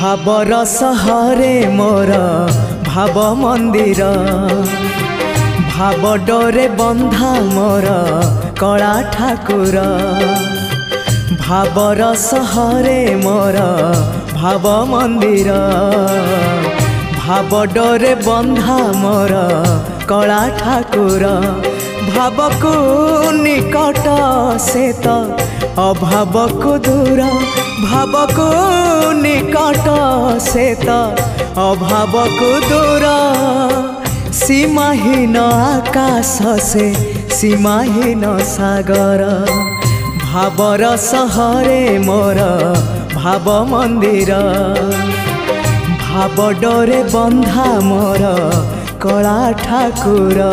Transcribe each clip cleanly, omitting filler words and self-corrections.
भाबर सहरे मोर भाव मंदिर भाव डोरे बंधा मोर कला ठाकुर भाबर सहरे मोर भाव मंदिर भाव डोरे बंधा मोर कला ठाकुर भाव को निकट से तो अभाव को दूर भाव को निकट से तो अभाव को दूर सीमाहीन आकाश से सीमाहीन सागर भावर सहरे मोर भाव मंदिर भाव डोरे बंधा मोर कला ठाकुर।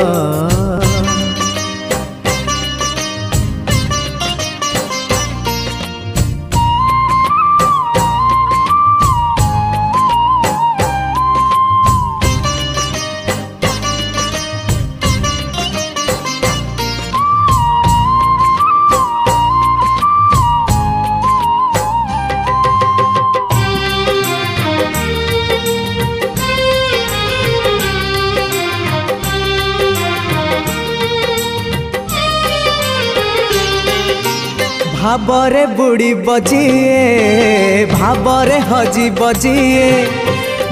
भावरे बुड़ी बजिए भावरे हजी बजिए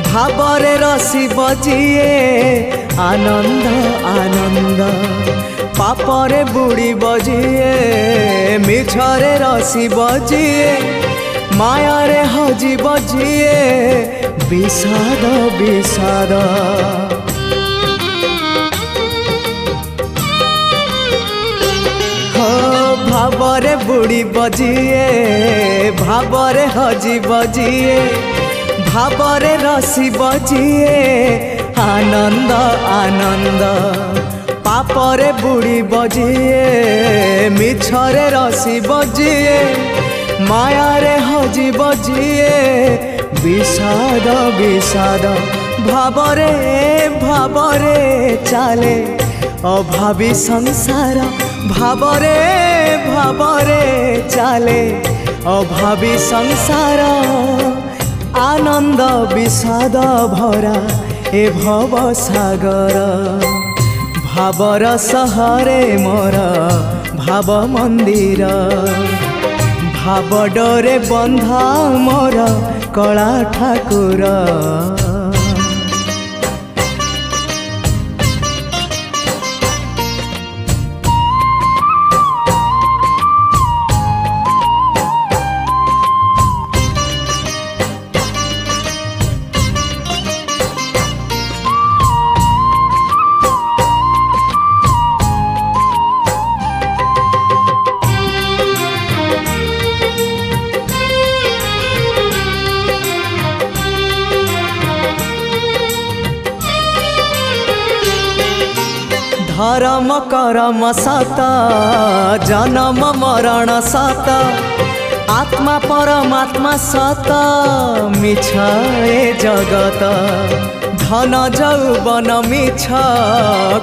भावरे रसी बजिए आनंद आनंद पापरे बुड़ी बजिए मिछरे रसी बजिए मायारे हजी बजिए विषाद विषाद भावरे बुड़ी बजिए भावरे हजी बजिए भावरे रसी बजिए आनंद आनंद पापरे बुड़ी बजिए मिछरे रसी बजिए मायारे हजी बजिए विषाद विषाद भावरे भावरे चाले अभावी संसार भावरे भावरे चाले अभावी संसार आनंद विषाद भरा ए भव सागर भावर सहरे मोर भाव मंदिर भाव डोरे बंधा मोर कला ठाकुर। धर्म करम सत जन्म मरण सत आत्मा परमात्मा सत मिछ ए जगत धन जौवन मिछ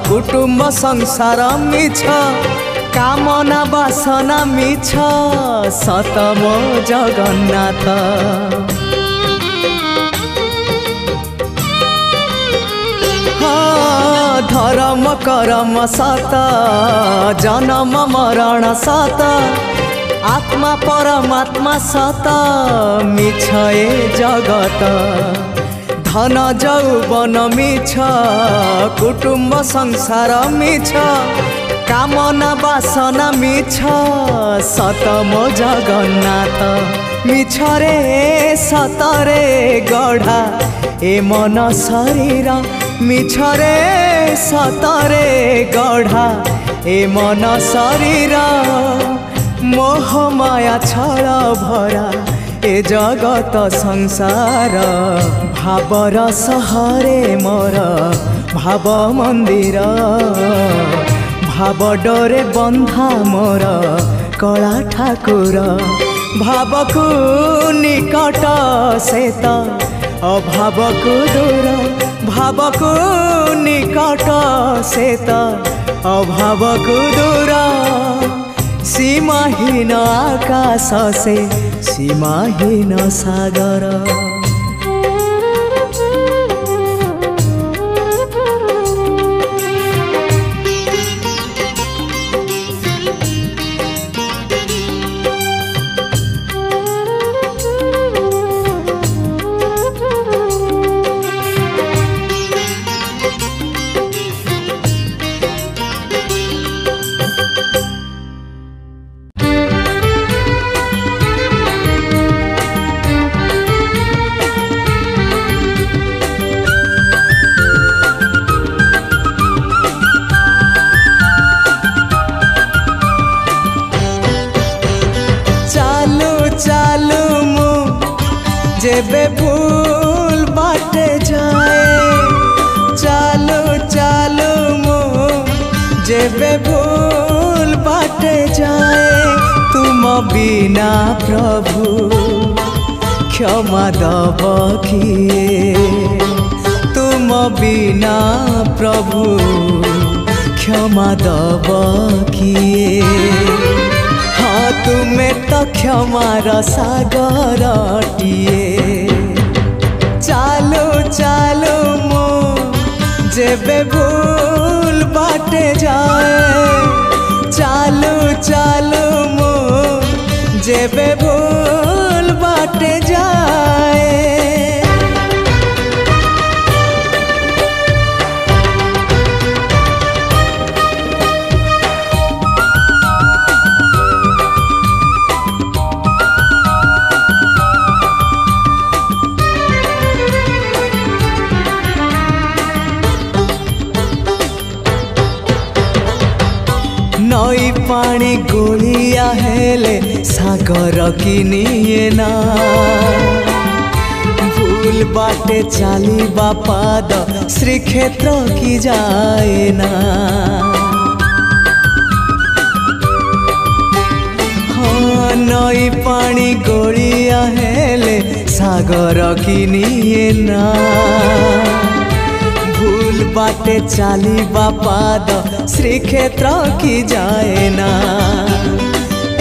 कुटुंब संसार मिछ कामना वासना मिछ सत मो जगन्नाथ धर्म करम सत जन्म मरण सत आत्मा परमात्मा सत मिछ ए जगत धन जौवन मिछ कुटुंब संसार मिछ कामना वासना मिछ सत मो जगन्नाथ मिछ रे सतरे गढ़ा ए मन शरीर मिछरे सतरे गढ़ा ए मन शरीर मोह माया छल भरा ए जगत संसार भावर सहरे मोर भाव मंदिर भाव डोरे बंधा मोर कला ठाकुर भाव को निकट से तो अभाव को दूर भाव को निकट से तो अभाव को दूर सीमाहीन आकाश से सीमाहीन सागर। जेबे भूल बाटे जाए तुम बिना प्रभु क्षमा दब किए तुम बिना प्रभु क्षमा दब किए हाँ तुम्हें तो क्षमार सागरटिए चालू चालू मो जेबे भूल बाटे जाए चालू चालू मो जेबे भूल बाटे जाए नई पानी गोलिया हेले सागर किनिए ना भूल बाटे चाली बापाद श्रीक्षेत्र की जाए ना हाँ नई पानी गोलिया हेले सागर किनिए ना भूल बाटे चाली बापाद श्रीक्षेत्र की जाए ना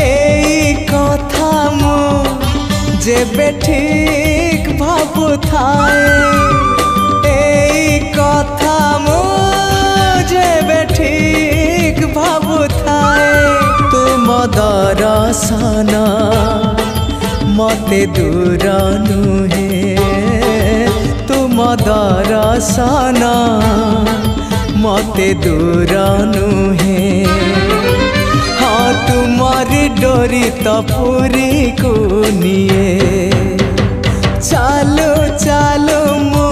एई कथा मु जेबे ठीक भाबु थाए एई कथा मु जेबे ठीक भाबु थाए तुम दर्शन मते दूर नुहे तुम दर्शन मते दूर नुहे हाँ तुम्हारी डोरी तो पूरी को निए चालो चालो मु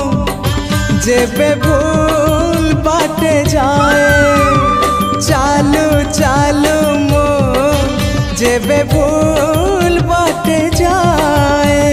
जेबे भूल बाटे जाए चालो चालो मु जेबे भूल बाटे जाए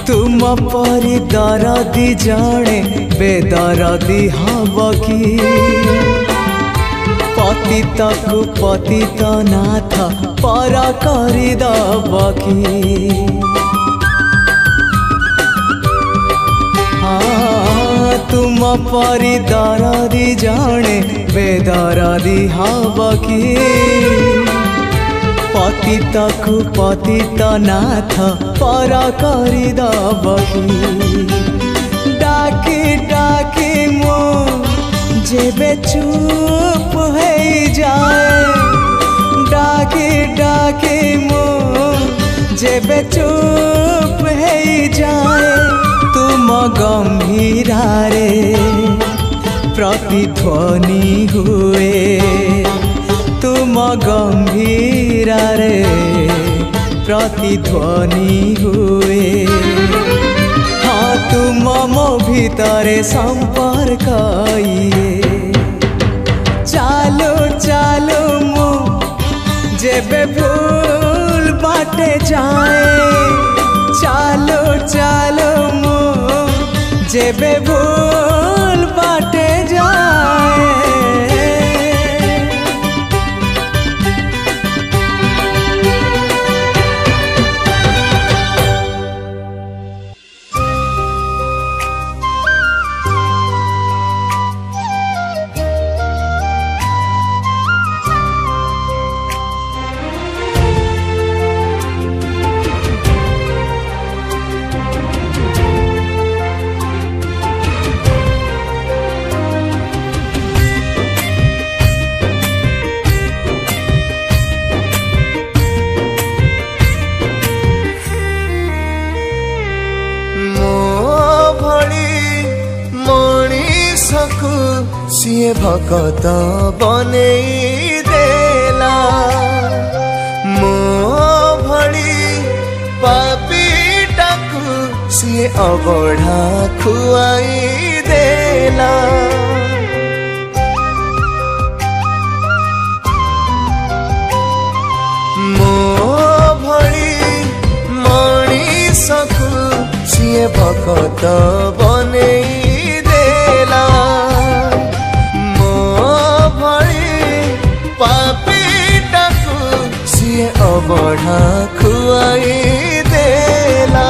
तुम परी दरदी जड़े बेदरदी हब कि पतित को पतित नाथ पर करी दब कि हाँ तुम परी दरदी जड़े बेदरदी हब कि पतित को पतित नाथ पर करी दब कि डाकी डाकी मो जेबे चुप है जाए डाकी डाकी मो जेबे चुप है जाए तुम गंभीरा रे प्रतिध्वनि हुए तुम गंभीरा रे प्रतिध्वनि हुए हाँ तुम मो भितरे संपर्क चालो चालो मु जेबे भूल बाटे जाए चालो चालो मु जेबे भूल बाटे जाए सिए भगत बनेई देला मो भली पापीटाकू ସିଏ ଅବଢ଼ା ଖୁଆଇ ଦେଲା। ମୋ ଭଳି ମଣିଷକୁ ସିଏ ଭକତ ବନେଇ ଦେଲା। ମୋ ଭଳି ପାପୀଟାକୁ ସିଏ ଅବଢ଼ା ଖୁଆଇ ଦେଲା।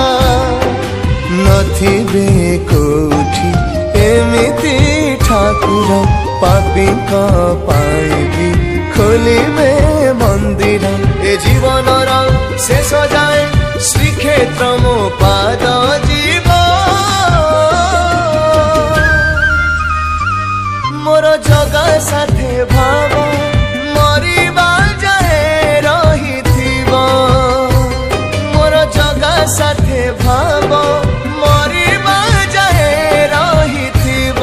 ନଥିବେ କୋଉଠି ଏମିତି ଠାକୁର ପାପୀଙ୍କ ପାଇଁ ବି ଖୋଲିବେ ମନ୍ଦିର। ଏ ଜୀବନର ଶେଷ ଯାଏ ଶ୍ରୀକ୍ଷେତ୍ର ମୋ ପାଦ ଯିବ। ମୋର ଜଗା ସାଥେ ଭାବ ମରିବା ଯାଏ ରହିଥିବ। ମୋର ଜଗା ସାଥେ ଭାବ ମରିବା ଯାଏ ରହିଥିବ।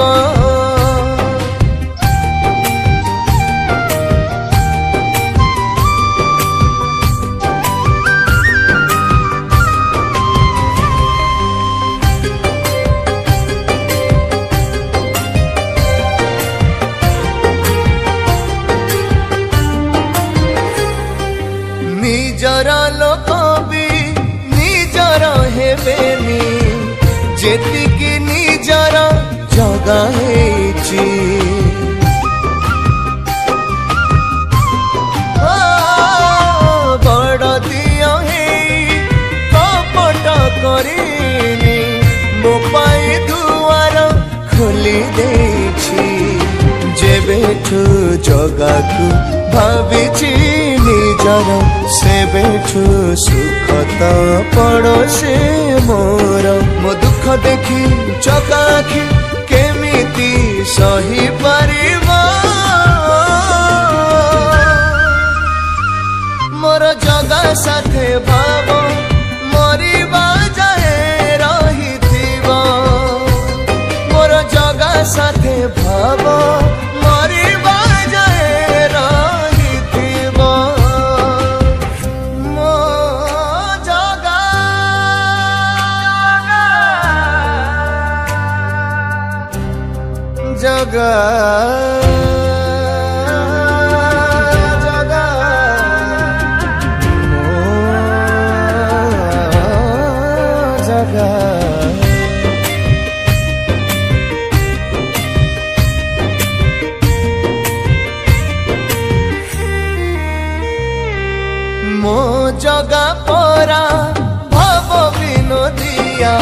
ନିଜର ଲୋକ ବି ନିଜର ହେବେନି ଯେତିକି ନିଜର ଜଗା ହେଇଛି। ବଡ଼ ଦିଅ ହେଇ କପଟ କରିନି ମୋ ପାଇଁ ଦୁଆର ଖୋଲି ଦେଇଛି। ଯେବେଠୁ ଜଗାକୁ ଭାବିଛି ନିଜର ସେବେଠୁ ସୁଖ ତ ପଡ଼ୋଶୀ ମୋର। ମୋ ଦୁଃଖ ଦେଖି ଜଗା ଆଖି କେମିତି ସହିପାରିବ। ମୋର ଜଗା ସାଥେ ଭାବ ମରିବା ଯାଏ ରହିଥିବ। ମୋର ଜଗା ସାଥେ ଭାବ ମରିବା ଯାଏ ରହିଥିବ। ମୋ ଜଗା ଜଗା ଜଗା ମୋ ଜଗା। ମୋ ଜଗା ପରା ଭାବ ବିନୋଦିଆ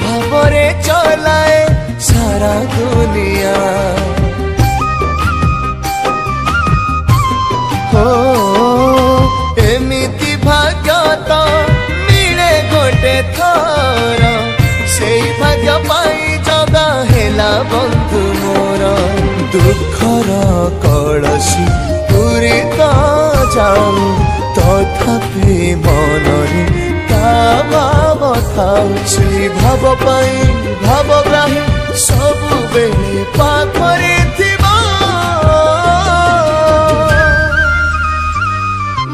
ଭାବରେ ଚଲାଏ ସାରା ଦୁନିଆ। ହୋ ଏମିତି ଭାଗ୍ୟ ତ ମିଳେ ଗୋଟେ ଥର। ସେଇ ଭାଗ୍ୟ ପାଇଁ ଜଗା ହେଲା ବନ୍ଧୁ ମୋର। ଦୁଃଖର କଳସି ପୁରୀ ତ ଯାଉ ତଥାପି ମନରେ ତା ଭାବ ଥାଉ। ସେଇ ଭାବ ପାଇଁ ଭାବଗ୍ରାହୀ ସବୁବେଳେ ପାଖରେ ଥିବ।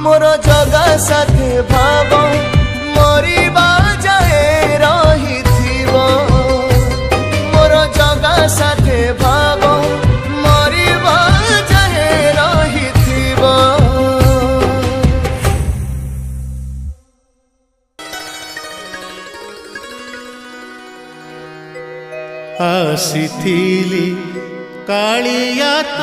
ମୋର ଜଗା ସାଥେ ଭାବ ମରିବା ଯାଏ ରହିଥିବ। ମୋର ଜଗା ସାଥେ ଭାବ ମରିବା ଯାଏ ରହିଥିବ। ଆସିଥିଲି କାଳିଆ ତ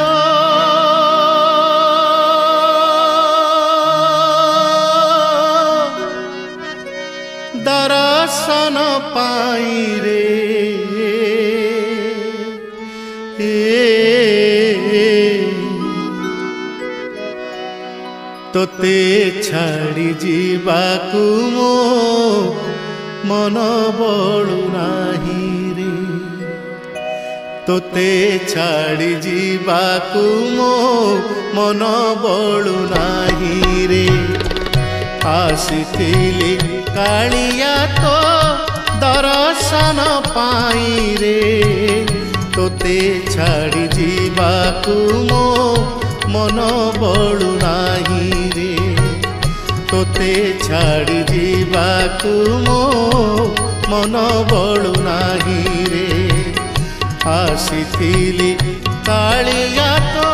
ଦର୍ଶନ ପାଇଁ ରେ। ତୋତେ ଛାଡ଼ି ଯିବାକୁ ମୋ ମନ ବଳୁ ନାହିଁ ରେ। ତୋତେ ଛାଡ଼ି ଯିବାକୁ ମୋ ମନ ବଳୁ ନାହିଁ ରେ। ଆସିଥିଲି କାଳିଆ ତ ଦର୍ଶନ ପାଇଁ ରେ। ତୋତେ ଛାଡ଼ି ଯିବାକୁ ମୋ ମନ ବଳୁ ନାହିଁ ରେ। ତୋତେ ଛାଡ଼ି ଯିବାକୁ ମୋ मन बळु नाही रे आसीथिली कालिया तो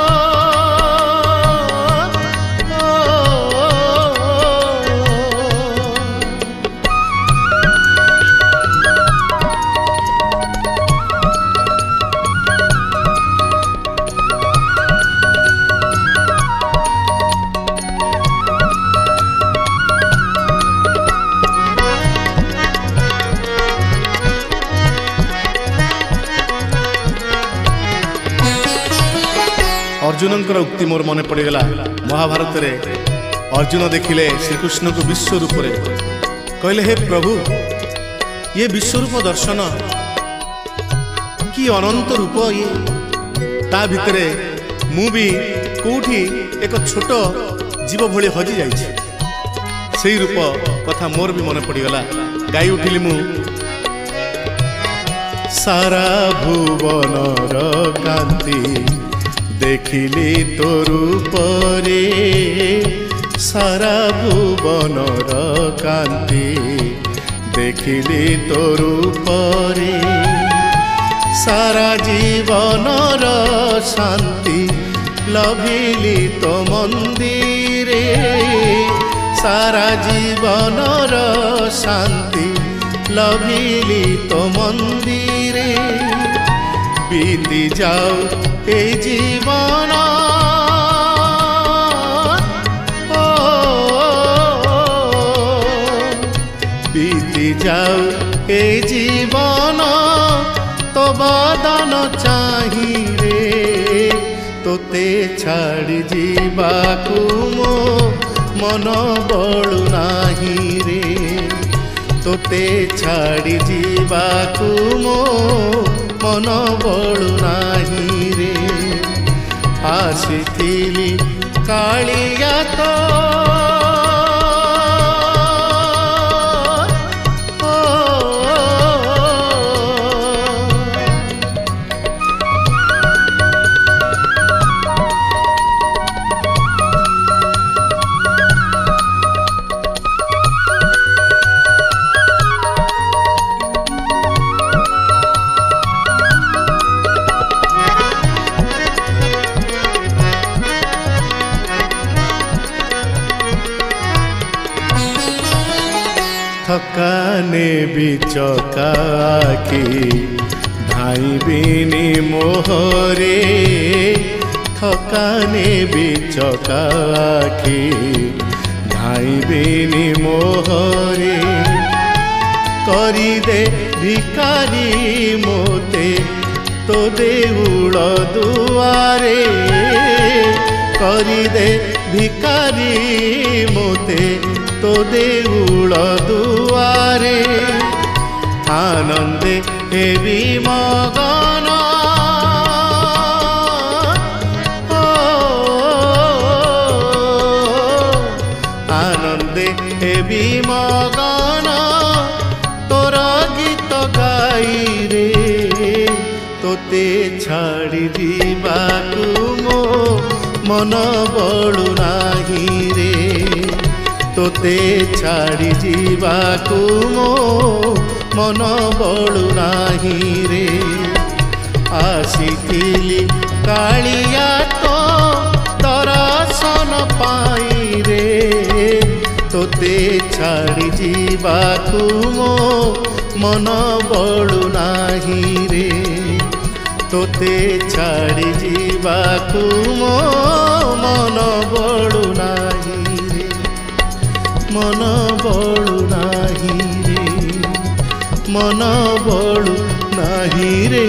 अर्जुनंकर उक्ति मोर मन पड़गला महाभारत रे अर्जुन देखिले श्रीकृष्ण को विश्व रूप रे कहले हे प्रभु ये विश्वरूप दर्शन कि अनंत रूप ये ता भितरे मु भी कोठी एक छोट जीव भली हजि जाइछि सेही रूप कथा मोर भी मन पड़गला गाई उठिली मु सारा भुवनर कांति देखिली तो रूप रे सारा भुवनर कांति देखिली तो रूप रे सारा जीवनर शांति लभिली तो मंदिरे सारा जीवनर शांति लभिली तो मंदिरे बीती जाऊ ए जीवन बीती जाऊ ए जीवन तो बदन चाही रे तोते छाड़ी जीवाकू मो मन बळु नाही रे तोते छाड़ी जीवाकू मो मन बळु नाही रे आसीथिली कालिया तो थकाने बिचकाकी धाई बिनी मोहरे थकाने बिचकाकी धाई बिनी मोहरे करी दे भिकारी मोते तो देउल दुआरे करी दे भिकारी मोते तो देउल दुआरे आनंदे हेबी मगन आनंदे हेबी मगन तोर गीत गाई रे तोते छाड़ी जीवाकू मो मन बळु नाही रे तोते छाड़ी जीवाकू मो मन बळु नाही रे आसीथिली कालिया तो दर्शन पाई रे तोते छाड़ी जीवाकू मो मन बळु नाही रे तोते छाड़ी जीवाकू मो मन बळु नाही रे मन बळु नाही रे मन बळु नाही रे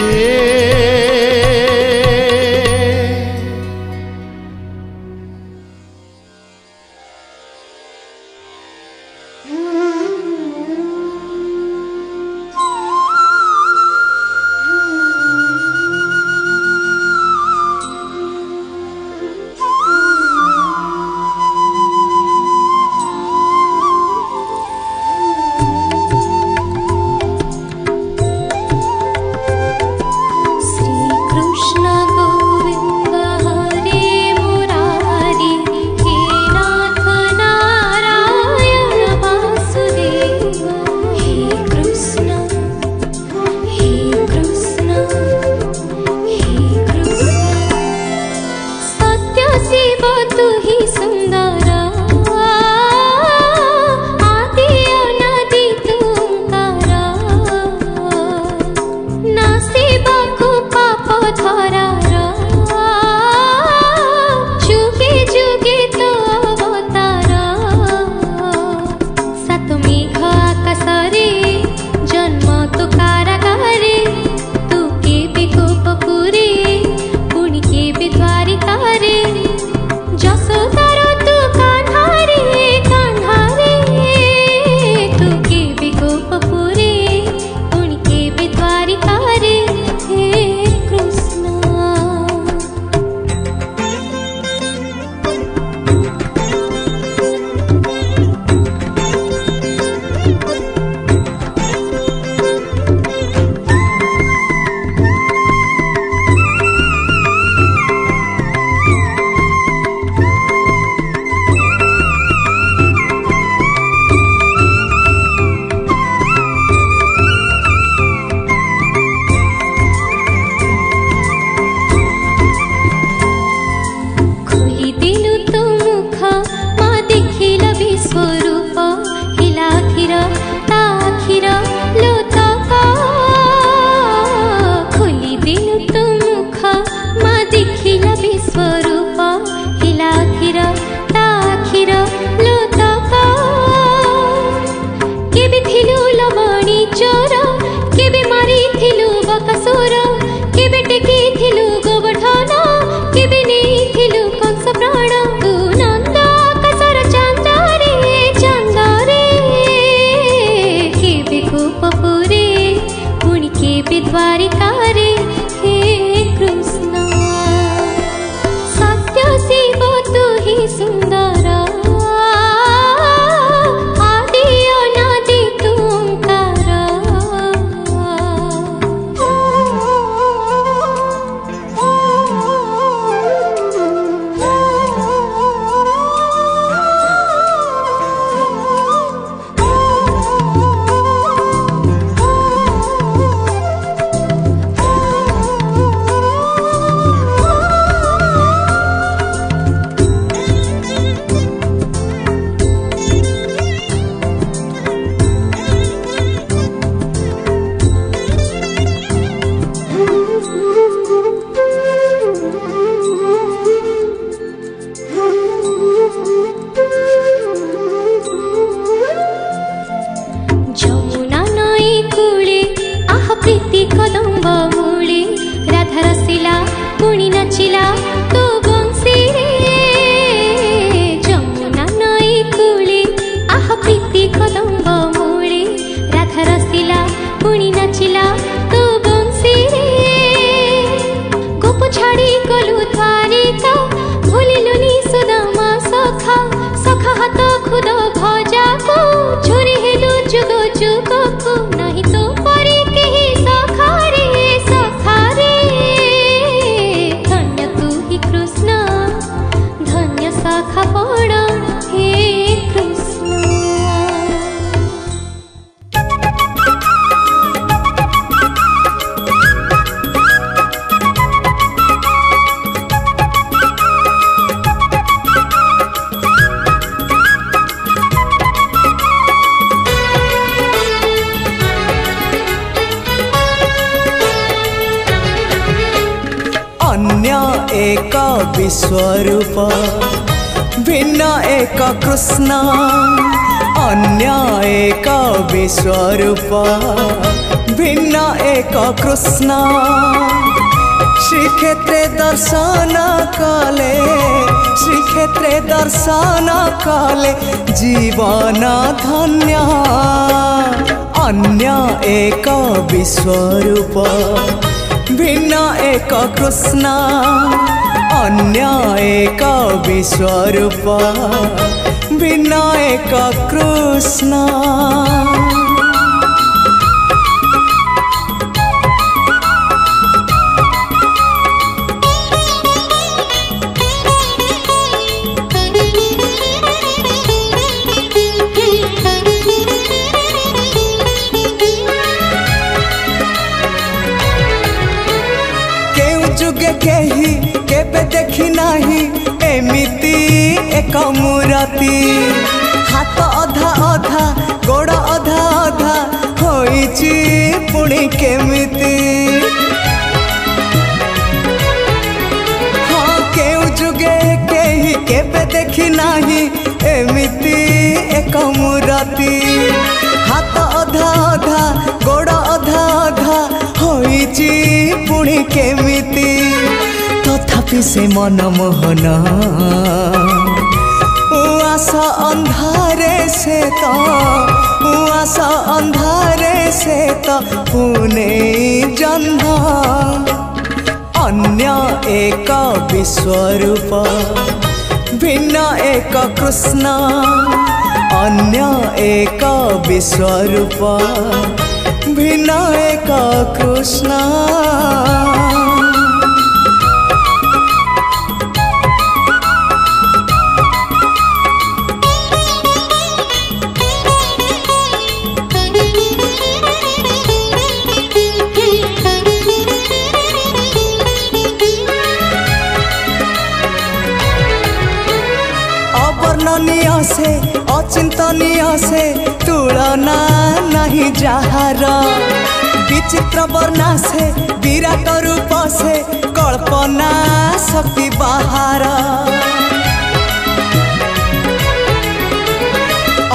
द्वारिकारे हे कृष्ण सत्य शिव तू ही सुंदर आदि अनादि तू ओंकार एक विश्वरूप भिन्न एक कृष्ण अन्य एक विश्वरूप भिन्न एक कृष्ण श्रीक्षेत्रे दर्शन कले श्रीक्षेत्रे दर्शन कले जीवन धन्य अन्य एक विश्वरूप भिन्न एक कृष्ण अन्य एक विश्वरूप भिन्न एक कृष्ण केही केबे देखी नाही एमिति एक मूर्ति हाथ अधा अधा गोड़ अधा अधा होइची पुणी केमिति हाँ केउ जुगे केही केबे देखी नाही एमिति एक मूर्ति हाथ अधा अधा गोड़ अधा अधा होइची पुणी केमिति तथापि से मनमोहन उआसा अंधारे से तो उआसा अंधारे से तो पुणे जन्म अन्य एक विश्वरूप भिन्न एक कृष्ण अन्य एक विश्वरूप भिन्न एक कृष्ण अवर्णनीय से अचिंतनीय से तुलना नहीं जहार विचित्र वर्णा से विराट रूप से कल्पना शक्ति बाहर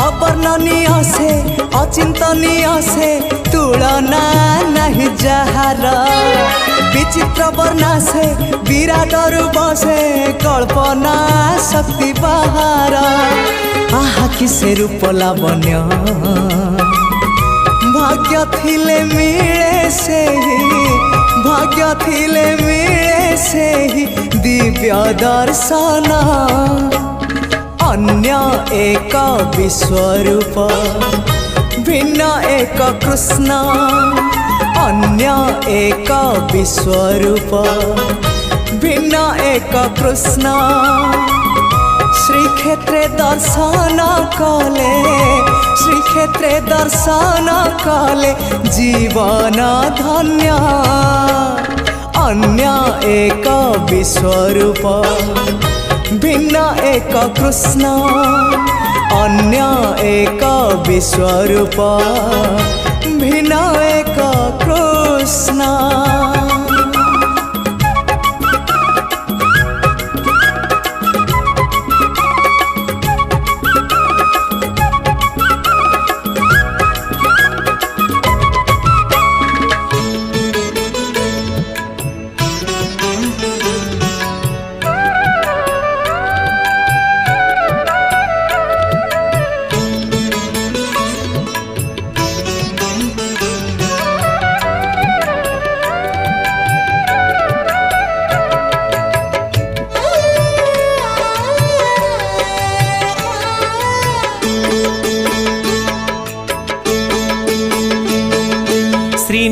अवर्णनीय से अचिंतनीय से तुलना नहीं जहार विचित्र वर्णा से विराट रूप से कल्पना शक्ति बाहर आहा किसे रूप लावण्य भाग्य थिले मिले से ही भाग्य थिले मिले से ही दिव्य दर्शन अन्य एक विश्वरूप भिन्न एक कृष्ण अन्य एक विश्वरूप भिन्न एक कृष्ण श्रीक्षेत्रे दर्शन कले श्रीक्षेत्रे दर्शन कले जीवन धन्य अन्य एक विश्वरूप भिन्न एक कृष्ण अन्य एक विश्वरूप भिन्न एक कृष्ण।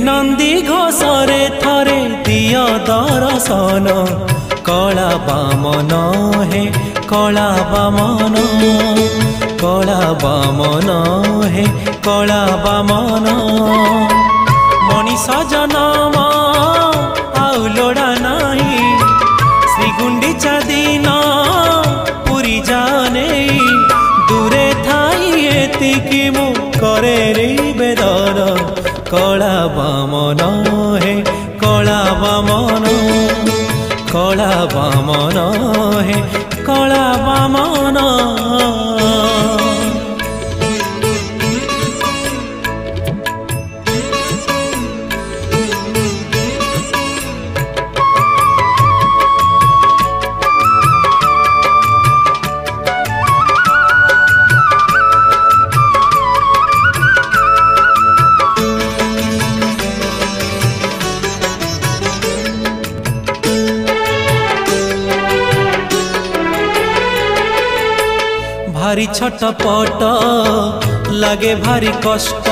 नंदी घोषरे थरे दिय दर्शन कला बामन हे कला बामन कला बामन हे कला बामन मनीष जनम आउ लोड़ा नाही श्री गुंडीचा दिन पुरी जाने दूरे थाई एतिकी मु करे निवेदन कला बामन हे कला बामन कला बामन हे कला बामन। भारी छटपट लगे भारी कष्ट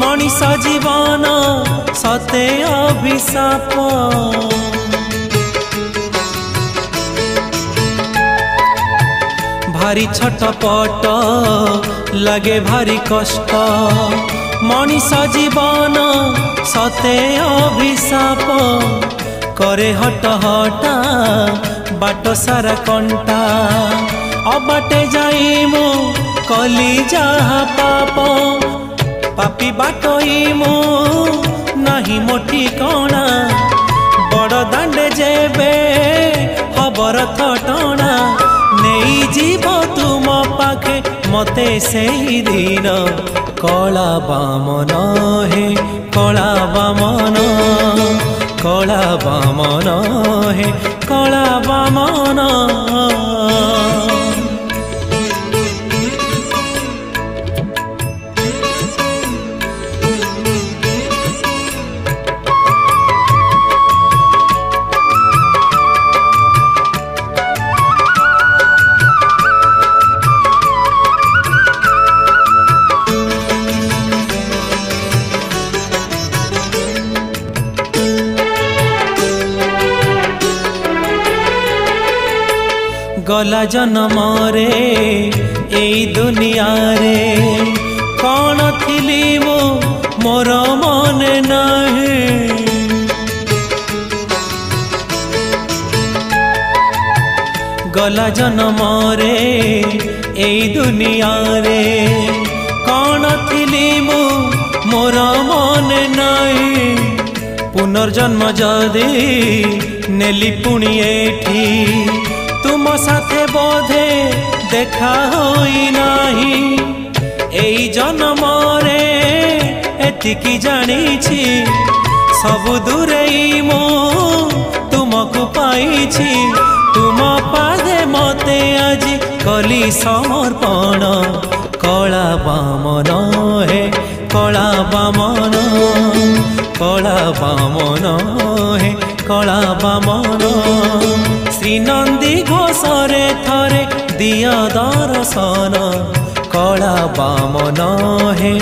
मनीष जीवन सते अभिशाप भारी छटपट लगे भारी कष्ट मनीष जीवन सते अभिशाप करे हट हटा बाट सारा कंटा अबाटे जाई मु कली जहा पाप पापी बाटई मु नहीं मोटी कणा बड़ दांडे जेबे हबर थटणा नहीं जीव तुम पाखे मते सेही दिन कला बामन हे कला बामन कला बामन हे कला बामन। गला जन्म रे एई दुनिया रे कौन थिली मो मोर मन नहीं गला जन्म रे एई दुनिया रे कौन थिली मो मोर मन नहीं पुनर्जन्म जदि नेली पुणी एठी तुम साथे बोधे देखा होई नाही एई जन्म रे एतिकी जानिछि सबु दूरेई मो तुमको पाइछि तुम पादे मते आज कली समर्पण कला बामन हे कला बामन हे कला बामन श्री नंदी घोषरे थरे दिया दर्शन कला बामन हे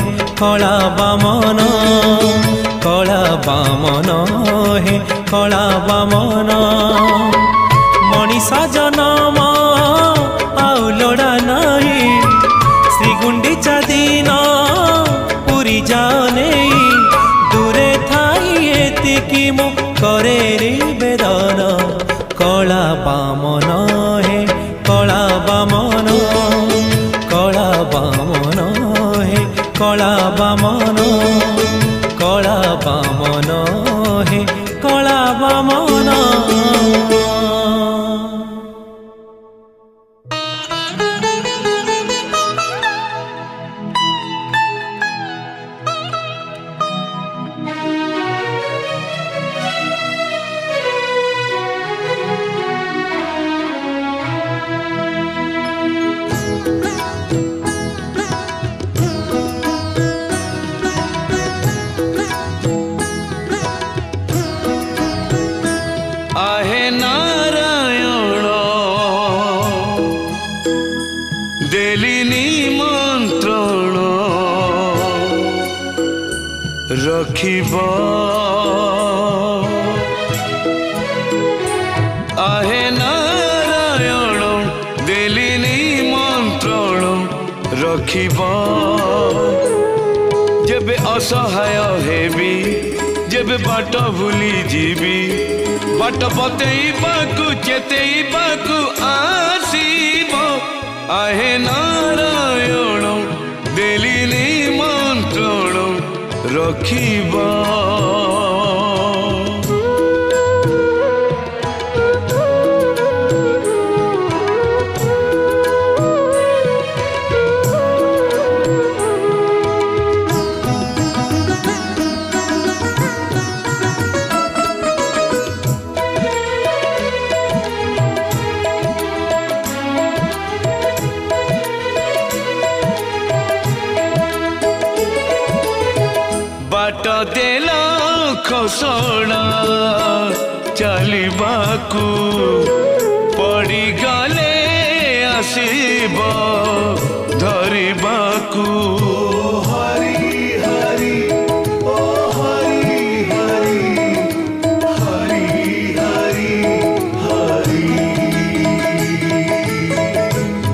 कला बामन हे कला बामन मनीषा जन्म आउ लोड़ा नहीं श्री गुंडीचा दिन पुरी जाने दूरे थाई एतिकी मु करे निवेदन कला बामन हे कला बामन हे कला बामन हे कला बामन। आहे नारायण देली निमंत्रण रखिब जेबे असहाय हेबी जेबे बाट भूली जीवी बाट बतेइबाकु चेतेइबाकु आसीब आहे नारायण देली निमंत्रण रखिब। बाट देला खसड़ा चलिबाकू पड़ी गले आसीब धरिबाकू हरि हरि ओ हरि हरि हरि हरि हरि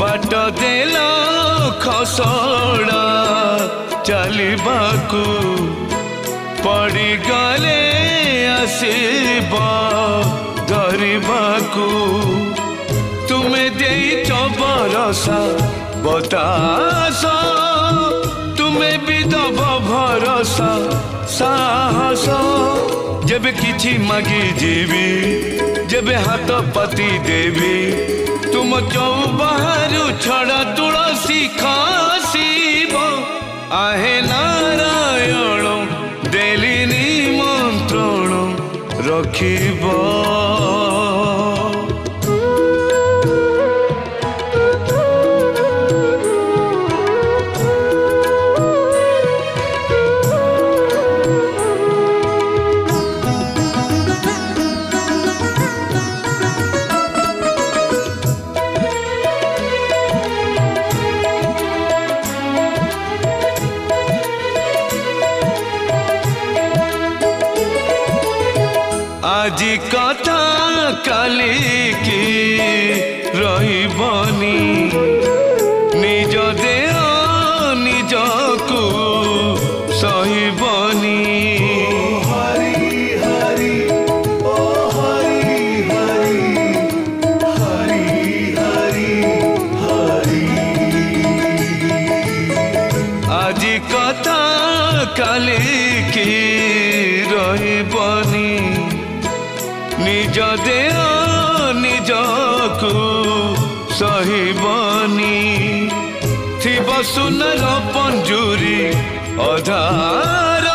बाट देला खसड़ा चलिबाकू पड़ी गले आसीब धरिबाकू तुमे देई भरोसा बतास तुमे भी दब भरोसा साहस जेबे किछि मागी जीवी जेबे हाथ पति देवी तुम चौबारू छड़ा तुलसी खासीब आहे नारायण देली निमंत्रण रखिब। आजी कथा काली की रहिबनी निज देह निजकू सहिबनी हरि हरि ओ हरि हरि हरि हरि हरि आजी कथा काली की रहिबनी निज देह निजकू सहिबनी थिब सुनर पंजुरी अधार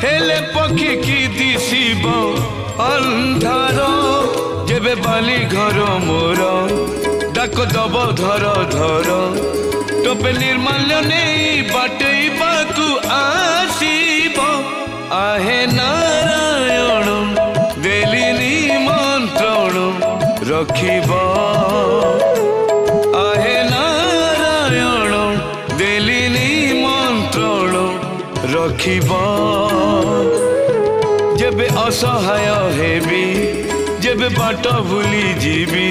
हेले पक्षी की दिशिब अंधार जेबे बाली घर मोर डाक दब धर धर टोपे निर्माल्य नहीं बाटेइबाकू आसीब आहे नारायण देली निमंत्रण रखिब आहे नारायण देली निमंत्रण रखिब जेबे असहाय हेबी जेबे बाट भूली जीवी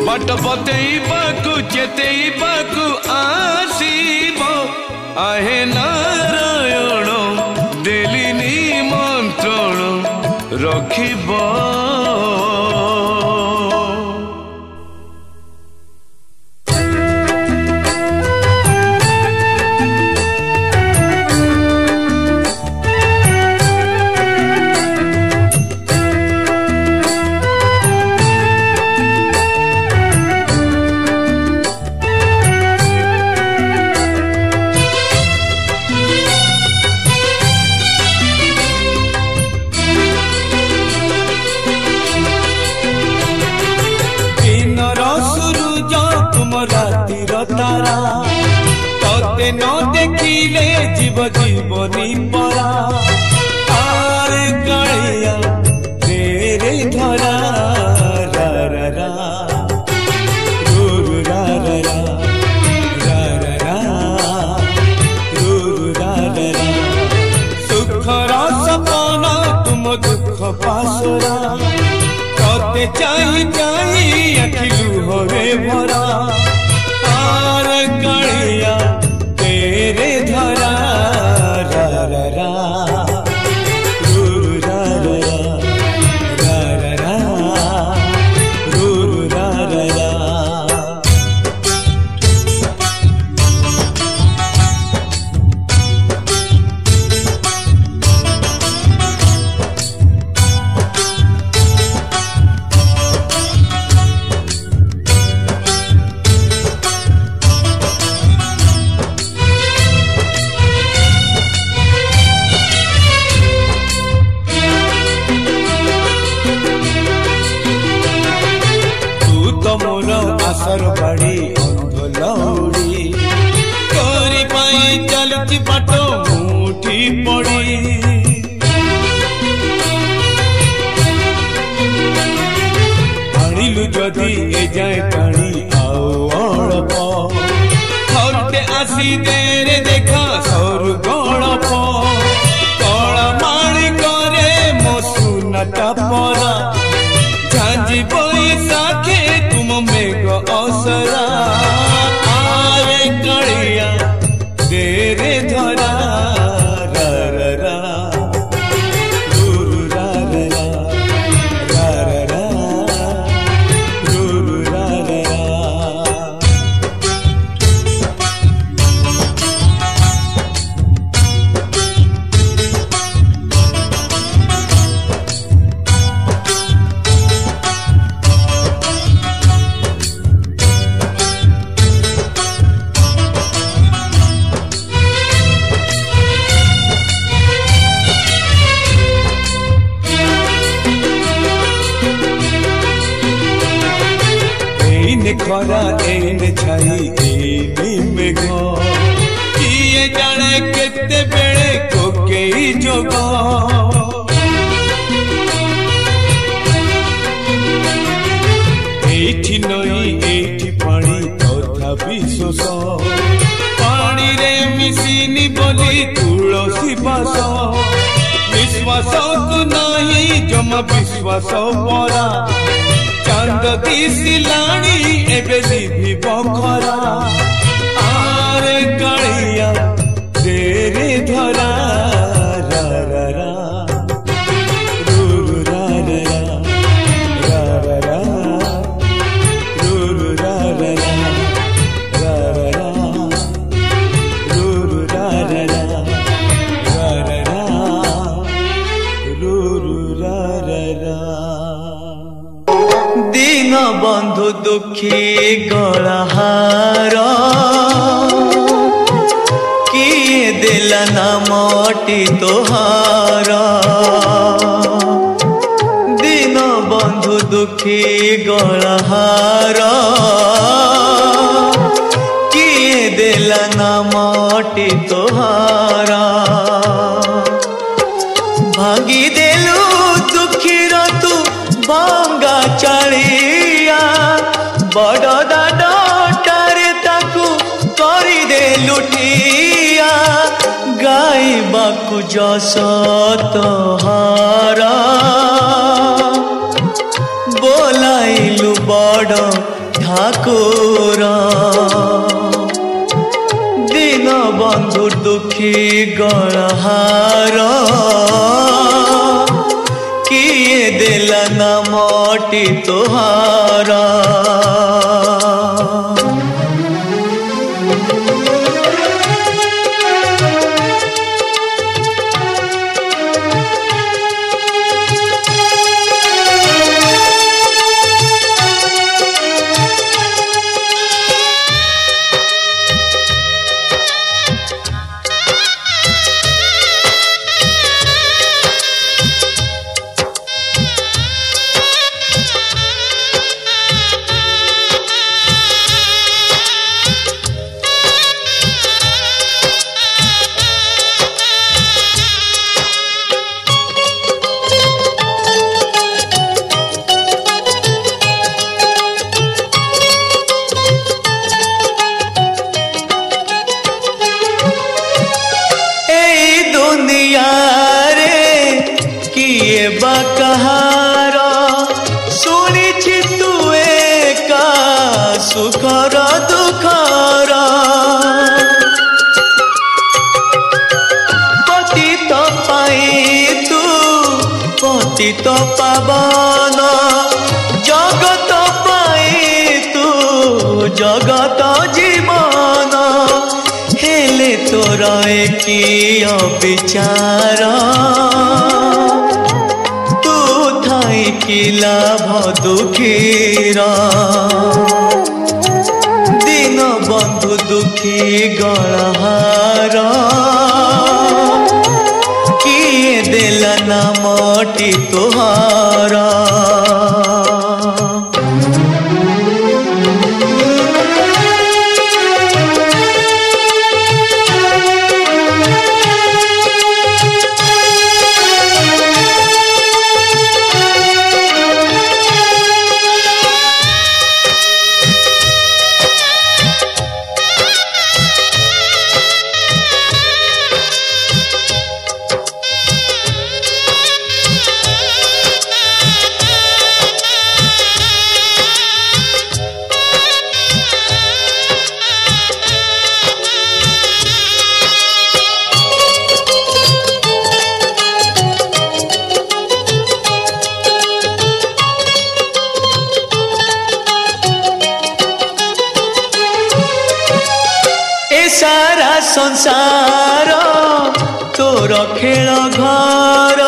बाट बतेइबाकु चेतेइबाकु आसीब आहे नारायण देली निमंत्रण रखिब तारा तते न देखिले जीव जीवनी परा आर गड़िया तेरे धरा रा रा रा रू रा रा रा रा रा रा रू रा रा रा सुखर सपना तुम दुख पासरा तते चाही चाही अखिलू होवे भरा गड़िया तेरे धरा रा रा रा रू रा रा रा रा रा रू रा रा रा आसर बड़ी अंधलौड़ी तोरी पाई चलती बाटो मुठी पड़ी आनिलु जदि ए जाए पानी आओ अड़प थरटे आसी तेरे देखा सर गड़प कला माणी करे मो सुनाटा परा झांझी बैसाखी मेघ असरा आरे गड़िया तेरे धरा रा रा रा रू रा रा रा रा रा रू रा रा रा खरा एने छाई एने मेघ किए जाने केते बेले कोकेई जोग एठी नई एठी पानी तथापि शोष पानी रे मिसिनी बोली तुलसी बास विश्वास को नहीं जमा विश्वास परा चांद दिसिलाणी एबे लिभि बखरा आरे गड़िया तेरे धरा रा रा रा रू रा रा रा रा रा रू रा रा रा रा रा रू रा रा रा रा रा रू रा रा रा दीन बंधु दुखी गलाहार किए देला ना मोटी तोहार दीन बंधु दुखी गलाहार किए देला ना मोटी तोहार बड़ दाडटारे ताकू करिदे लुठिया गाइबाकू जस तोहारा बोलाइलु बड़ ठाकुर दीन बंधु दुखी गणहार किए देला ना मोटी तोहारा सुखर दुखर पतित पाई तू पतित पावन जगत पाई तू जगत जीवन हेले तोर की विचार तू थाई कि लाभ दुखीर बंधु दुखी गणहार किए देला ना मोटी तोहारा सारा संसार तोर खेल घर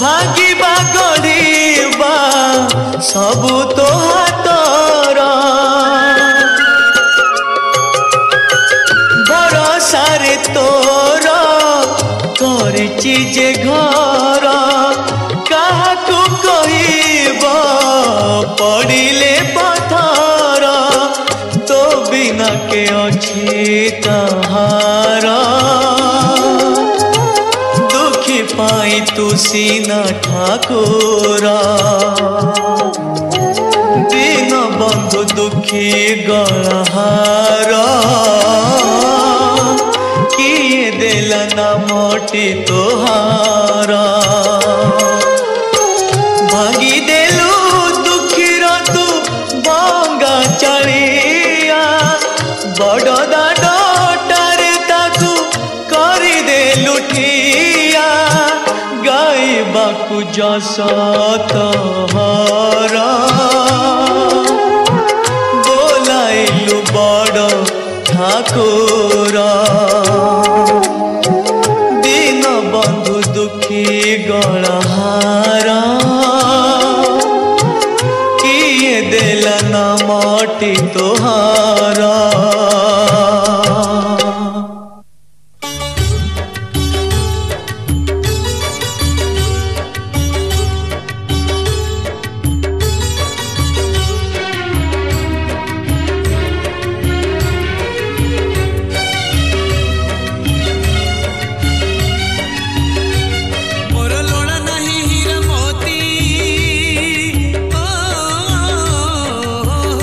भागिबा गढ़िबा सबु तो हातर भरोसारे तोर करछि जे घर काहाकू कहिब पड़िले पथर तो बिना के अच्छी तहारा दुखी पाई तू सीना ठाकुर दीन बंधु दुखी गणहार किए देला ना मोटी तोहारा भागी देलु दुखीर तू बंगा चढ़िया बड़ दाडटारे ताकू करिदे लुठिया गाइबाकू जस तोहारा बोलाइलु बड़ ठाकुर दीन बंधु दुखी गणहार किए देला ना मोटी तोहारा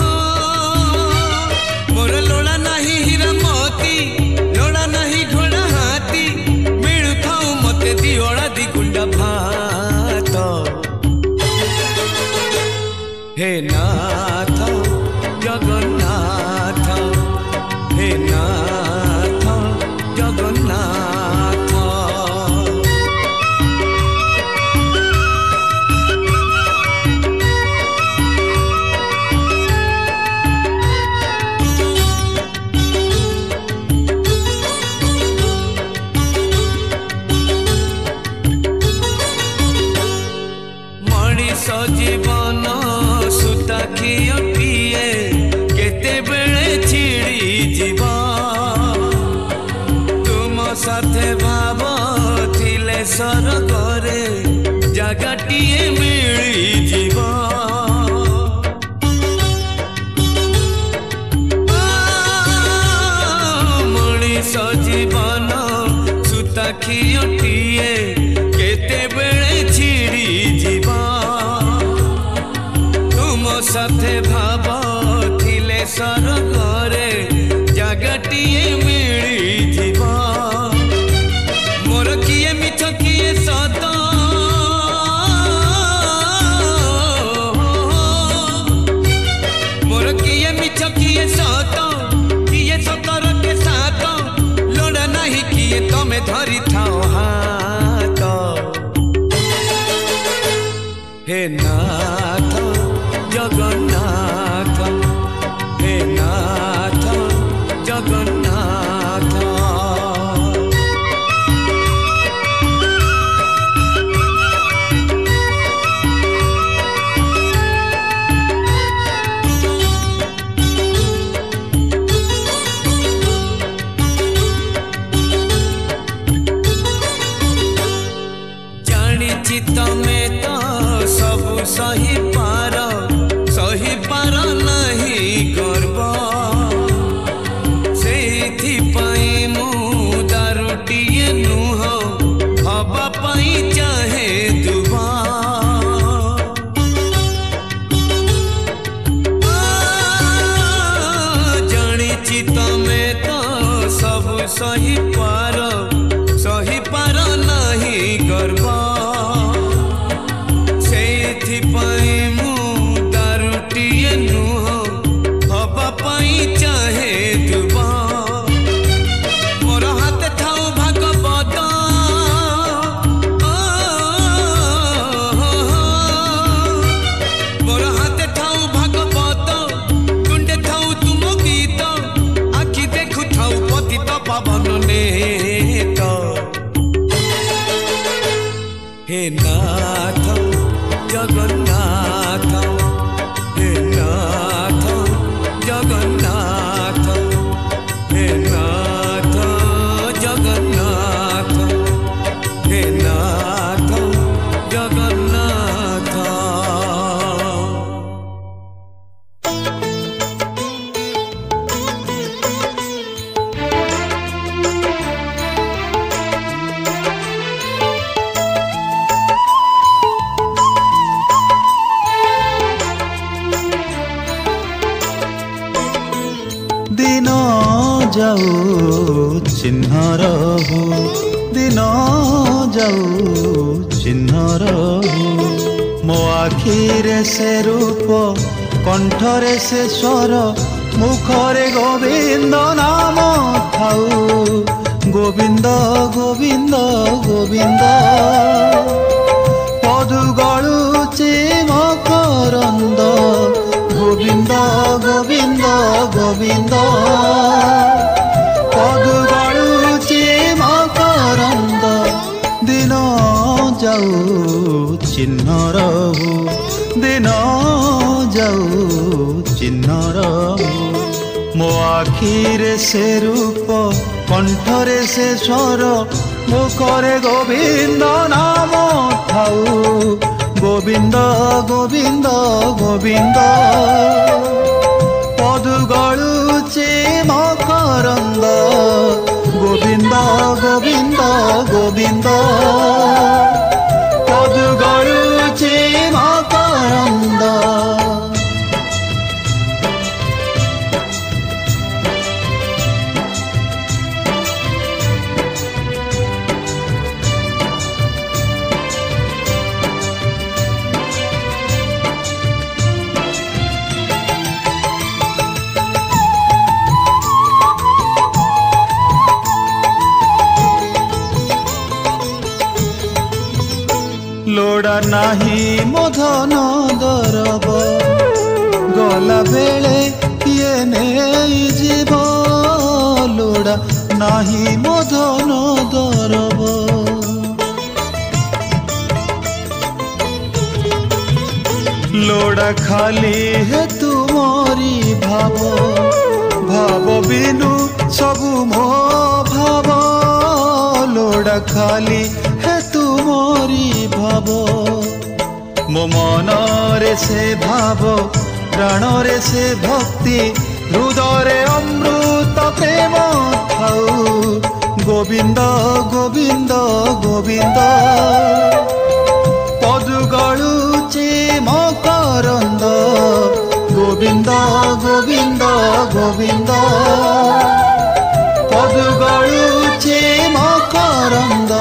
ओ हे नाथ जगन्नाथ हे नाथ जगन्नाथ मଣିष जीवन सुता खिए केते बेले छिड़ी जीव तुम साथे भाव थिले सरगरे जगटिए मिली जीव मଣିष जीवन सुता खिए केते बेले छिड़ी जीव साथे भाव थिले सरगरे जगटिए मिली जीव मोर किए मिछ किए सत मोर किए मिछ किए सत किए सतर के साथ लोड़ा नहीं किए तमे धरी थाओ हाथ हे नाथ जगन्नाथ हे नाथ जगन्नाथ जानी तमे तो सब सही पार नहीं गर्व से मु दारुटिए नुह हवा पाई चाहे दुबा जानी तमे तो सब सही पार नहीं गर्व से मु दारुटिए नुह हवा पाई चाहे दुबा मोर हाथ थाऊ भागवत मोर हाथ थाऊ भागवत कुंडे थाऊ तुम गीत आखि देखु थाऊ पतित पावन नेत हे नाथ जगन्नाथ हे नाथ जगन्नाथ हे नाथ जगन्नाथ हे नाथ जगन्नाथ दिन जाऊ चिन्ह रहू दिन जाऊ चिन्ह रहू मो आखिरे से रूप कंठरे से स्वर मुखरे गोविंद नाम थाऊ गोविंद गोविंद गोविंद पदु गलुचे मकरंद गोविंद गोविंद गोविंद पदु गलुचे मकरंद दिन जाऊ चिन्ह रहू दिन जाऊ चिन्ह रहू मो आखिरे से रूप कंठरे से स्वर मुखरे गोविंद नाम थाऊ गोविंद गोविंद गोविंद पदु गलुचे मकरंद गोविंद गोविंद गोविंद पदु गलुचे मकरंद लोड़ा नाही मधन दरब गला बेले किए नहीं जीव लोड़ा नाही मधन दरब लोड़ा खाली है तुमरी भाव भाव बिनु सबु मो भाव लोड़ा खाली है तुमरी भाव मो मनरे से भाव प्राणरे से भक्ति हृदय अमृत प्रेम थाऊ गोविंद गोविंद गोविंद पदु गलुचे मकरंद गोविंद गोविंद गोविंद पदु गलुचे मकरंद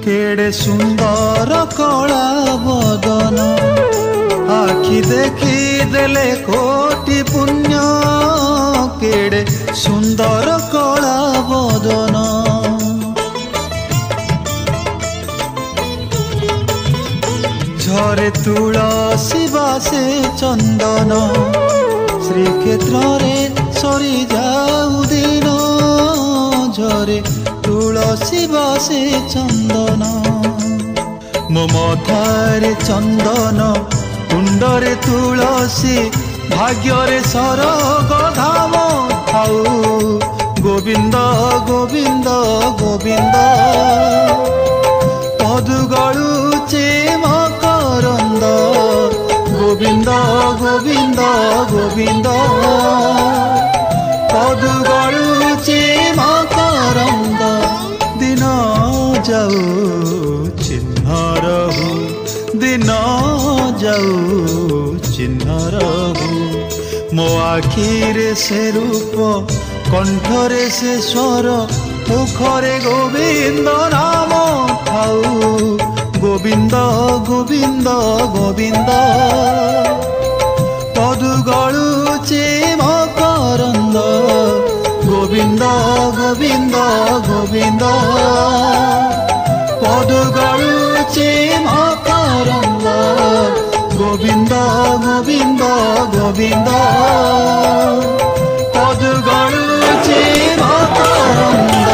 केड़े सुंदर कला बदन आखि देखी देले कोटि पुण्य केड़े सुंदर कला बदन झरे तुलसी बासे चंदन श्रीक्षेत्र रे सरी जाऊ दिन झरे तुलसी बासे चंदन मो मथारे चंदन कुंडरे तुलसी भाग्यरे सरग धाम थाऊ गोविंद गोविंद गोविंद पदु गलुचे मकरंद गोविंद गोविंद गोविंद पदु गलुचे मकरंद दिन जाऊ चिन्ह रहू दिन जाऊ चिन्ह रहू मो आखिरे से रूप कंठरे से स्वर मुखरे गोविंद नाम थाऊ गोविंद गोविंद गोविंद पदु गलुचे मकरंद गोविंद गोविंद गोविंद पदु गलुचे मकरंद गोविंद गोविंद गोविंद पदु गलुचे मकरंद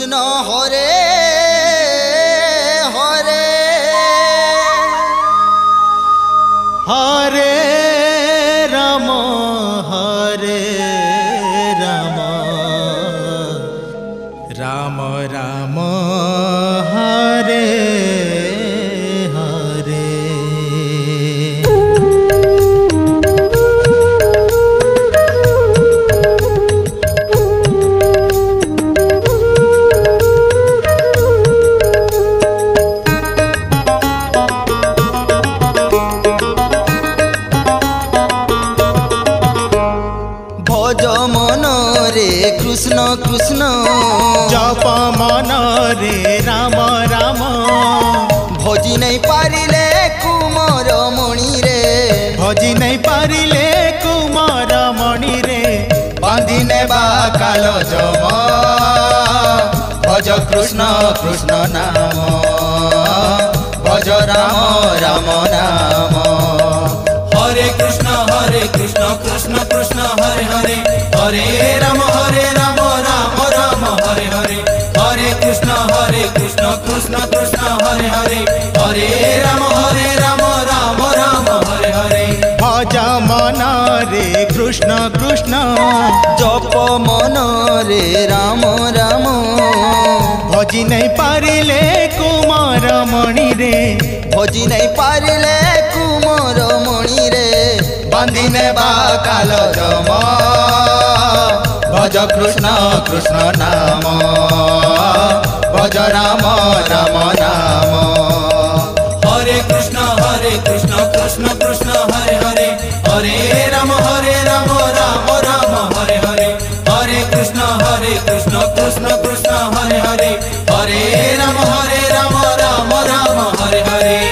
कृष्ण हरे हरे हरे राम हरे राम राम राम हरे हरे। भज मन रे कृष्ण कृष्ण जप मन रे राम राम भजी नहीं पारिले कुमार मणि रे भजी नहीं पारिले कुमार मणि रे बांधी नेबा काल जम भज कृष्ण कृष्ण नाम भज राम राम नाम। हरे कृष्ण कृष्ण कृष्ण हरे हरे हरे राम राम राम हरे हरे हरे कृष्ण कृष्ण कृष्ण हरे हरे हरे राम राम राम हरे हरे। भज मन रे कृष्ण कृष्ण जप मन रे राम राम भजी नहीं पारिले कुमार मणि रे भजी नहीं पारिले कुमार मणि रे बांधी नेबा काल जम भज कृष्ण कृष्ण नाम भज राम राम नाम। हरे कृष्ण कृष्ण कृष्ण हरे हरे हरे राम राम राम हरे हरे हरे कृष्ण कृष्ण कृष्ण हरे हरे हरे राम राम राम हरे हरे।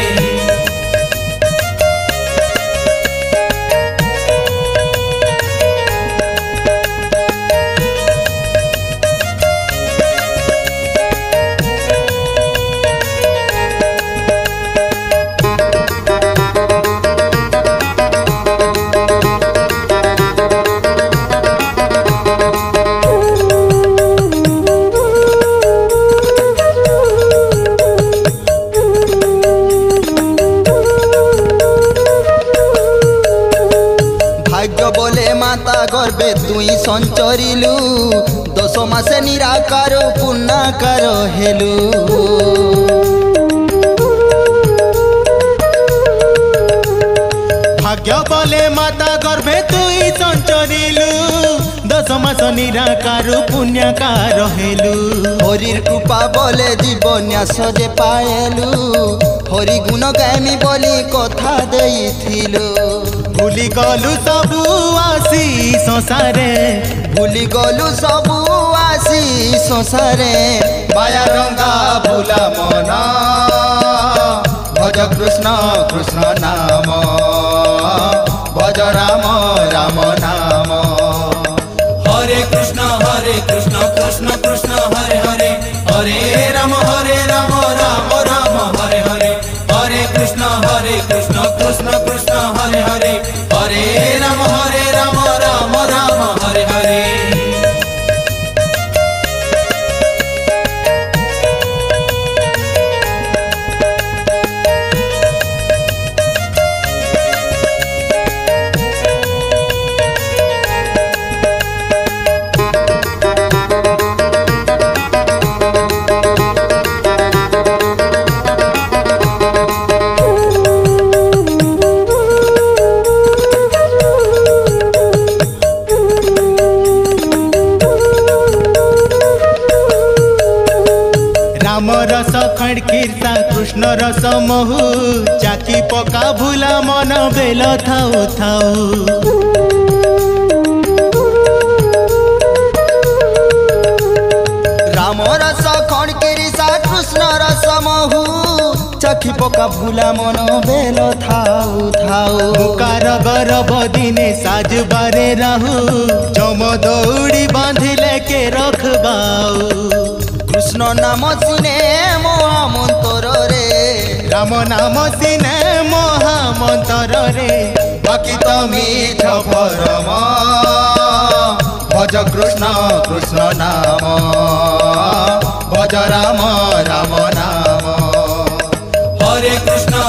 गर्भे तुई संचरिलु 10 मासे निराकार पुण्यकार हेलु भाग्य बोले माता गर्भे तुई संचरिलु 10 मास निराकार पुण्यकार हेलु हरिर कृपा बोले जीवन्यास जे पाएलु हरि गुण गामी बोली कथा देइथिलु भूली गलु सबु आसी संसारे भूली गलु सबु आसी संसारे माया रंगा भूला मना भज कृष्ण कृष्ण नाम भज राम राम नाम। हरे कृष्ण कृष्ण कृष्ण हरे हरे हरे राम राम राम हरे हरे हरे कृष्ण कृष्ण कृष्ण हरे हरे हरे राम राम राम हरे हरे। राम रस खंड कीर्ता कृष्ण रस महु चाकी पका भूला मन बेल थाऊ थाऊ राम रस खंड कीर्ता कृष्ण रस महु चाकी पका भूला मन बेल थाऊ थाऊ मुकार गरब दिने साज बारे राहु जम दौड़ी बांधिले के रखबाऊ कृष्ण नाम सिने महामंतर रे राम नाम सिने महामंतर रे बाकी तो मीठ परम भज कृष्ण कृष्ण नाम भज राम राम नाम। हरे कृष्ण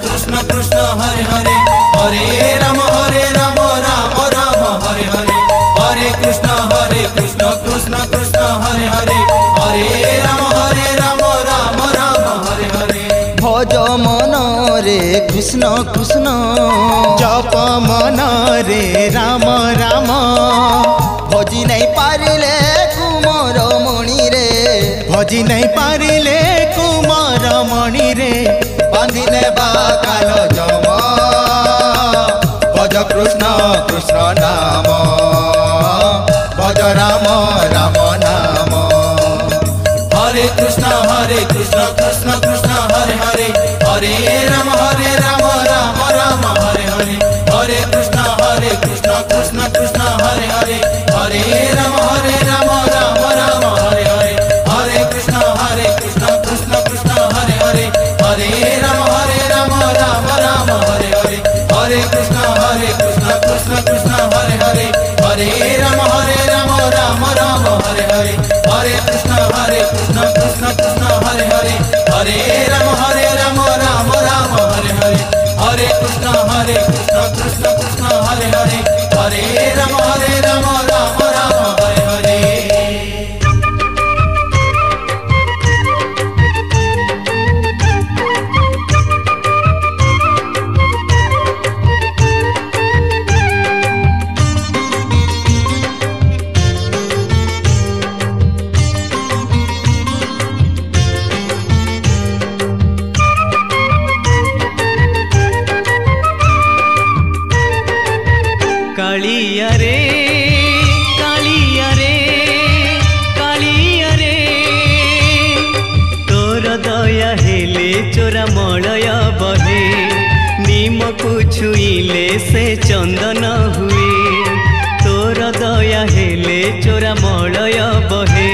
कृष्ण कृष्ण हरे हरे हरे राम राम राम हरे हरे। हरे कृष्ण कृष्ण कृष्ण हरे हरे हरे राम राम राम हरे हरे। भज मन रे कृष्ण कृष्ण जप मन रे राम राम भजी नहीं पारिले कुमार मणि रे भजी नहीं पारिले कुमार मणि रे बांधिले बाकाल जम भज कृष्ण कृष्ण नाम भज राम राम नाम। हरे कृष्ण कृष्ण कृष्ण हरे हरे हरे राम राम राम हरे हरे। हरे कृष्ण कृष्ण कृष्ण हरे हरे हरे राम राम राम हरे हरे। हरे कृष्ण कृष्ण कृष्ण हरे हरे हरे राम राम राम हरे हरे। हरे कृष्ण कृष्ण कृष्ण हरे हरे हरे राम राम राम हरे हरे। हरे कृष्ण कृष्ण कृष्ण हरे हरे हरे राम राम राम हरे हरे। हरे कृष्ण कृष्ण कृष्ण हरे हरे हरे राम राम राम हरे हरे। कालिया रे कालिया रे तोर दया हेले चोरा मलय बहे निमकु छुईले से चंदन हुए। तोर दया हेले चोरा मलय बहे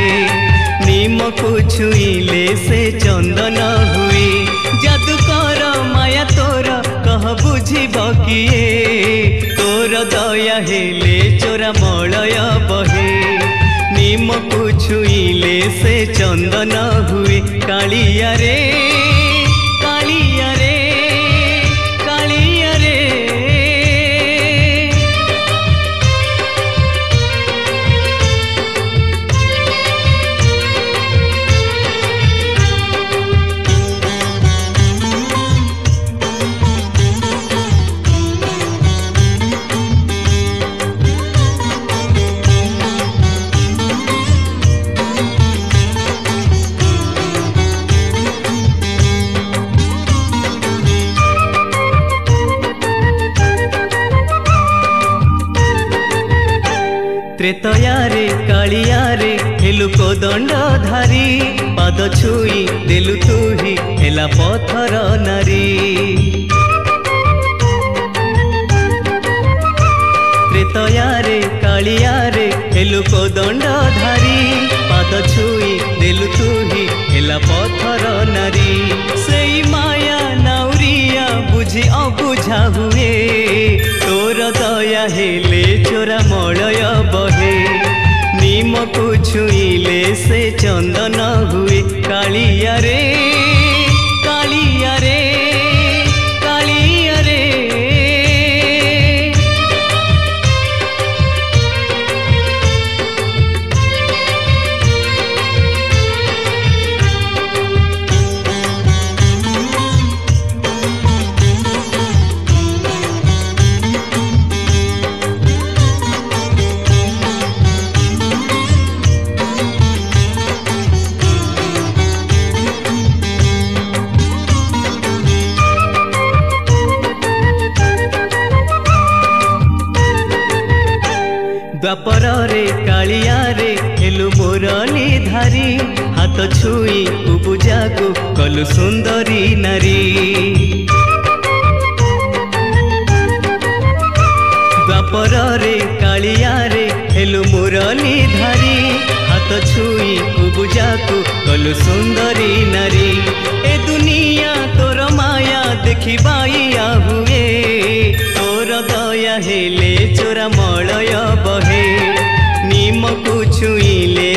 निमकु छुईले से चंदन हुए। जादूकर माया तोर कह बुझिब किए तोर दया हेले चोरा मलय बहे निमकु छुईले से चंदन हुए। कालिया रे कालिया रे कालिया रे त्रेतया रे कालिया रे हेलु को दंड धारी पाद छुई देलु तुही हेला पथर नारी। त्रेतया रे कालिया रे हेलु को दंड धारी पाद छुई देलु तुही हेला पथर नारी। सेई माया नाउरिया बुझी अबुझा हुए तोर दया हेले चोरा मलय बहे निमकु छुईले से चंदन हुए। कालिया रे कालिया रे कालिया रे द्वापर रे कालिया रे हेलु मुरली धारी हाथ छुई उबुजा को कलु सुंदरी नारी। द्वापर रे कालिया रे हेलु मुरली धारी हाथ छुई उबुजा को कलु सुंदरी नारी। ए दुनिया तोर माया देखी बाइया हुए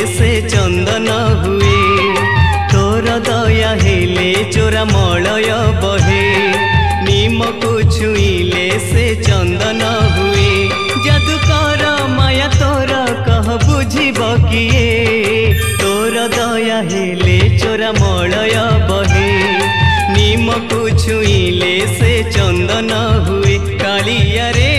से चंदन हुए तोर दया हेले चोरा मलय बहे नीम को छुईले से चंदन हुए जादूकर माया तोर कह बुझिब किए तोर दया हेले चोरा मलय बहे नीम को छुईले से चंदन हुए कालिया रे